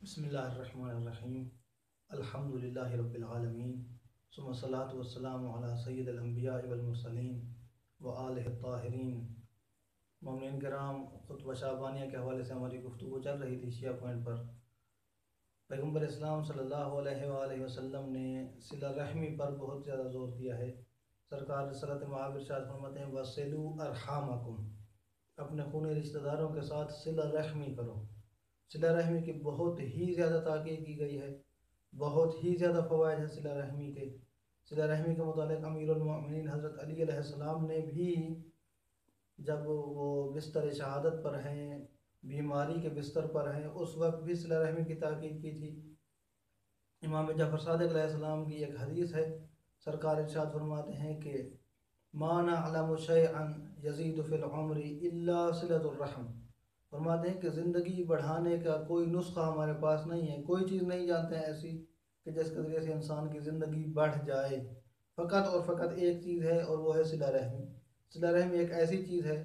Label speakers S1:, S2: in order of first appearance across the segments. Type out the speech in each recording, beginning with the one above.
S1: بسم اللہ الرحمن الرحیم الحمد للہ رب العالمین ثم الصلاۃ والسلام علی سید الانبیاء والمرسلین وآلہ الطاہرین۔ مومنین کرام، خطبہ شعبانیہ کے حوالے سے ہماری گفتگو چل رہی تھی شیعہ پوائنٹ پر۔ پیغمبر اسلام صلی اللہ علیہ وآلہ وسلم نے صلہ رحمی پر بہت زیادہ زور دیا ہے۔ سرکار رسالت مآب ارشاد فرماتے ہیں وَصِلُوا أَرْحَامَكُمْ، اپنے خونی رشتہ داروں کے ساتھ صلہ رحمی کرو۔ صلہ رحمی کی بہت ہی زیادہ تاکید کی گئی ہے، بہت ہی زیادہ فوائد ہیں صلہ رحمی کے۔ صلہ رحمی کے متعلق امیر المؤمنین حضرت علی علیہ السلام نے بھی جب وہ بستر شہادت پر ہیں، بیماری کے بستر پر ہیں، اس وقت بھی صلہ رحمی کی تاکید کی تھی۔ امام جعفر صادق علیہ السلام کی ایک حدیث ہے، سرکار ارشاد فرماتے ہیں کہ مَا نَعْلَمُ شَيْئًا يَزِيدُ فِي الْعُمْرِ إِلَّا صِلَةُ الرَّحْمِ، فرماتے ہیں کہ زندگی بڑھانے کا کوئی نسخہ ہمارے پاس نہیں ہے، کوئی چیز نہیں جانتے ہیں ایسی کہ جس کے ذریعے سے انسان کی زندگی بڑھ جائے۔ فقط اور فقط ایک چیز ہے اور وہ ہے صلہ رحمی۔ صلہ رحمی ایک ایسی چیز ہے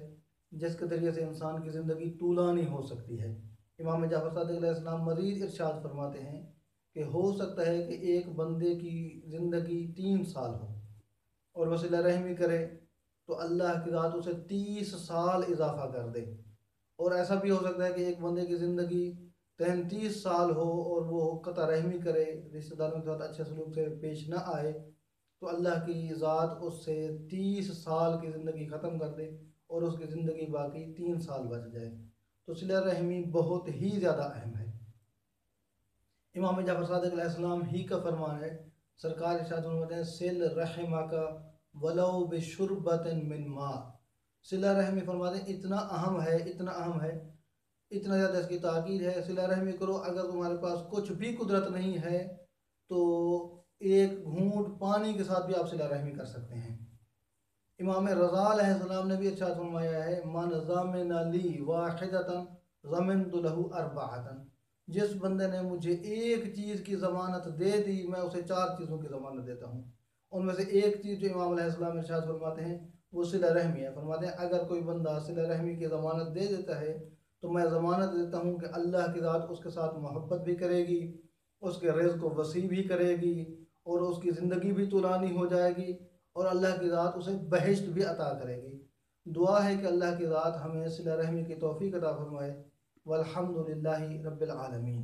S1: جس کے ذریعے سے انسان کی زندگی طولانی ہو سکتی ہے۔ امام جعفر صادق علیہ السلام مزید ارشاد فرماتے ہیں کہ ہو سکتا ہے کہ ایک بندے کی زندگی 3 سال ہو اور وہ صلہ رحمی کرے تو اللہ کی ذات اسے 30 سال اضافہ کر دے، اور ایسا بھی ہو سکتا ہے کہ ایک بندے کی زندگی 33 سال ہو اور وہ قطع رحمی کرے، رشتہ داروں کے ساتھ اچھے سلوک سے پیش نہ آئے، تو اللہ کی ذات اس سے 30 سال کی زندگی ختم کر دے اور اس کی زندگی باقی 3 سال بچ جائے۔ تو صلہ رحمی بہت ہی زیادہ اہم ہے۔ امام جعفر صادق علیہ السلام ہی کا فرمان ہے، سرکار ارشاد فرماتے ہیں صل رحمک ولو بشربۃ من ماء، صلہ رحمی فرماتے ہیں اتنا اہم ہے، اتنا اہم ہے، اتنا زیادہ اس کی تاکید ہے۔ صلہ رحمی کرو، اگر تمہارے پاس کچھ بھی قدرت نہیں ہے تو ایک گھونٹ پانی کے ساتھ بھی آپ صلہ رحمی کر سکتے ہیں۔ امام رضا علیہ السلام نے بھی ارشاد فرمایا ہے من ضمن لی واحدۃ ضمنت له اربعۃ، جس بندے نے مجھے ایک چیز کی ضمانت دے دی میں اسے 4 چیزوں کی ضمانت دیتا ہوں۔ ان میں سے ایک چیز جو امام علیہ السلام ارشاد فرماتے ہیں وہ صلہ رحمی ہے۔ فرماتے ہیں اگر کوئی بندہ صلہ رحمی کی ضمانت دے دیتا ہے تو میں ضمانت دیتا ہوں کہ اللہ کی ذات اس کے ساتھ محبت بھی کرے گی، اس کے رزق کو وسیع بھی کرے گی، اور اس کی زندگی بھی طولانی ہو جائے گی، اور اللہ کی ذات اسے بہشت بھی عطا کرے گی۔ دعا ہے کہ اللہ کی ذات ہمیں صلہ رحمی کی توفیق عطا فرمائے۔ والحمد للہ رب العالمین۔